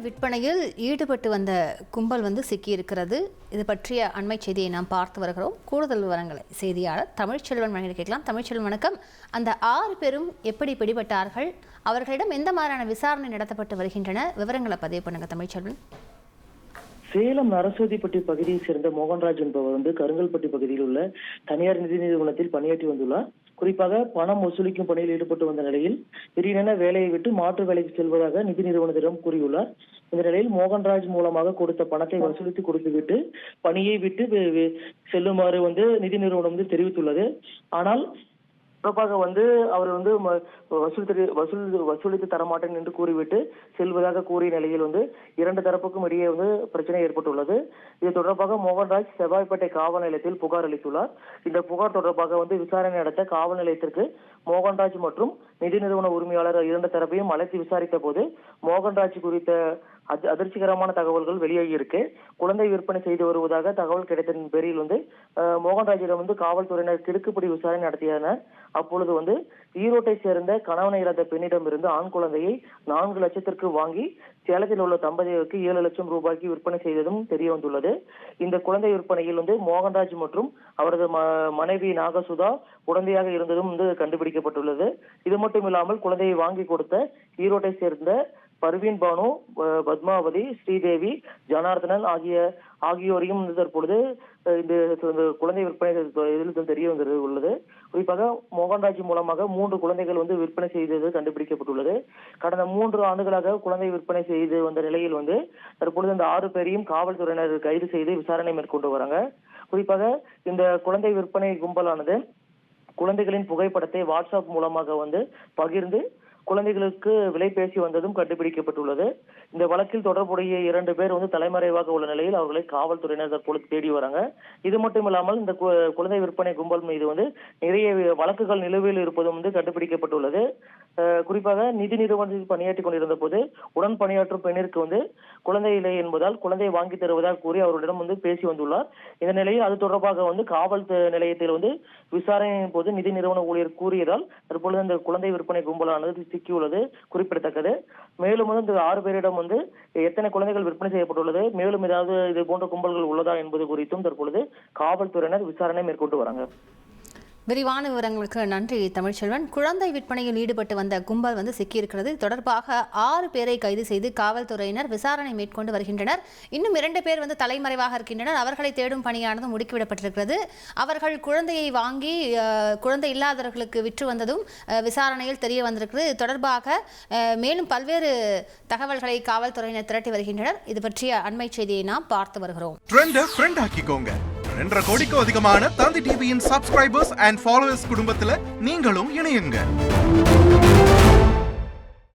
விற்பனையில் ஈடுபட்டு வந்த கும்பல் சிக்கியிருக்கிறது. இது பற்றிய அண்மை செய்தியை நாம் பார்த்து வருகிறோம். கூடுதல் விவரங்களை செய்தியாளர் தமிழ்ச்செல்வன் வழங்கி கேட்கலாம். தமிழ்ச்செல்வன் வணக்கம். அந்த 6 பேரும் எப்படி பிடிபட்டார்கள்? அவர்களிடம் எந்த மாதிரியான விசாரணை நடத்தப்பட்டு வருகின்றன? விவரங்களை பதிவு பண்ணுங்க தமிழ்ச்செல்வன். சேலம் நரசோதிப்பட்டி பகுதியை சேர்ந்த மோகன்ராஜ் என்பவர் கருங்கல்பட்டி பகுதியில் உள்ள தனியார் நிதி நிறுவனத்தில் பணியாற்றி வந்துள்ளார். குறிப்பாக பணம் வசூலிக்கும் பணியில் ஈடுபட்டு வந்த நிலையில் திடீரென வேலையை விட்டு மாற்று வேலைக்கு செல்வதாக நிதி நிறுவனத்திடம் கூறியுள்ளார். இந்த நிலையில் மோகன்ராஜ் மூலமாக கொடுத்த பணத்தை வசூலித்து கொடுத்துவிட்டு பணியை விட்டு செல்லுமாறு நிதி நிறுவனம் தெரிவித்துள்ளது. ஆனால் தொடர்பாக அவர் வசூலித்து தரமாட்டேன் என்று கூறிவிட்டு செல்வதாக கூறிய நிலையில் இரண்டு தரப்புக்கும் இடையே பிரச்சனை ஏற்பட்டுள்ளது. இது தொடர்பாக மோகன்ராஜ் செவ்வாய்ப்பேட்டை காவல் நிலையத்தில் புகார் அளித்துள்ளார். இந்த புகார் தொடர்பாக விசாரணை நடத்த காவல் நிலையத்திற்கு மோகன்ராஜ் மற்றும் நிதி நிறுவன உரிமையாளர் இரண்டு தரப்பையும் அழைத்து விசாரித்த போது மோகன்ராஜ் குறித்த அதிர்ச்சிகரமான தகவல்கள் வெளியாகியிருக்கு. குழந்தை விற்பனை செய்து வருவதாக தகவல் கிடைத்ததன் பேரில் மோகன்ராஜிடம் காவல்துறையினர் கிடுக்குப்பிடி விசாரணை நடத்தியனர். அப்பொழுது ஈரோட்டை சேர்ந்த கணவனை இழந்த பெண்ணிடம் இருந்து ஆண் குழந்தையை 4 லட்சத்திற்கு வாங்கி சேலத்தில் உள்ள தம்பதியருக்கு 7 லட்சம் ரூபாய்க்கு விற்பனை செய்ததும் தெரிய வந்துள்ளது. இந்த குழந்தை விற்பனையில் மோகன்ராஜ் மற்றும் அவரது மனைவி நாகசுதா உடந்தையாக இருந்ததும் கண்டுபிடிக்கப்பட்டுள்ளது. இது மட்டும் இல்லாமல் குழந்தையை வாங்கி கொடுத்த ஈரோட்டை சேர்ந்த பர்வீன் பானு, பத்மாவதி, ஸ்ரீதேவி, ஜனார்தனன் ஆகியோரையும் தற்பொழுது இந்த குழந்தை விற்பனை இதில் தெரிய உள்ளது. குறிப்பாக மோகன்ராஜ் மூலமாக 3 குழந்தைகள் விற்பனை செய்தது கண்டுபிடிக்கப்பட்டுள்ளது. கடந்த 3 ஆண்டுகளாக குழந்தை விற்பனை செய்து வந்த நிலையில் தற்பொழுது இந்த 6 பேரையும் காவல்துறையினர் கைது செய்து விசாரணை மேற்கொண்டு வராங்க. குறிப்பாக இந்த குழந்தை விற்பனை கும்பலானது குழந்தைகளின் புகைப்படத்தை வாட்ஸ்அப் மூலமாக பகிர்ந்து குழந்தைகளுக்கு விலை பேசி வந்ததும் கண்டுபிடிக்கப்பட்டுள்ளது. இந்த வழக்கில் தொடர்புடைய 2 பேர் தலைமறைவாக உள்ள நிலையில் அவர்களை காவல்துறையினர் தற்பொழுது தேடி வராங்க. இது மட்டும் இல்லாமல் இந்த குழந்தை விற்பனை கும்பல் மீது நிறைய வழக்குகள் நிலுவையில் இருப்பதும் கண்டுபிடிக்கப்பட்டுள்ளது. குறிப்பாக நிதி நிறுவனத்தில் பணியாற்றி கொண்டிருந்த போது உடன் பணியாற்றும் பெண்ணிற்கு குழந்தை இல்லை என்பதால் குழந்தையை வாங்கி தருவதாக கூறி அவர்களிடம் பேசி வந்துள்ளார். இந்த நிலையில் அது தொடர்பாக காவல் நிலையத்தில் விசாரணையின் போது நிதி நிறுவன ஊழியர் கூறியதால் தற்பொழுது இந்த குழந்தை விற்பனை கும்பலானது சிக்கியுள்ளது குறிப்பிடத்தக்கது. மேலும் இந்த 6 பேரிடம் எத்தனை குழந்தைகள் விற்பனை செய்யப்பட்டுள்ளது, மேலும் ஏதாவது இது போன்ற கும்பல்கள் உள்ளதா என்பது குறித்தும் தற்பொழுது காவல்துறையினர் விசாரணை மேற்கொண்டு வராங்க. விரிவான விவரங்களுக்கு நன்றி தமிழ்ச்செல்வன். குழந்தை விற்பனையில் ஈடுபட்டு வந்த கும்பல் சிக்கியிருக்கிறது. தொடர்பாக 6 பேரை கைது செய்து காவல்துறையினர் விசாரணை மேற்கொண்டு வருகின்றனர். இன்னும் 2 பேர் தலைமறைவாக இருக்கின்றனர். அவர்களை தேடும் பணியானது முடுக்கிவிடப்பட்டிருக்கிறது. அவர்கள் குழந்தையை வாங்கி குழந்தை இல்லாதவர்களுக்கு விற்று வந்ததும் விசாரணையில் தெரிய வந்திருக்கிறது. இது தொடர்பாக மேலும் பல்வேறு தகவல்களை காவல்துறையினர் திரட்டி வருகின்றனர். இது பற்றிய அண்மை செய்தியை நாம் பார்த்து வருகிறோம். 2.5 கோடிக்கும் அதிகமான தந்தி டிவியின் சப்ஸ்கிரைபர்ஸ் அண்ட் ஃபாலோவர்ஸ் குடும்பத்துல நீங்களும் இணையுங்க.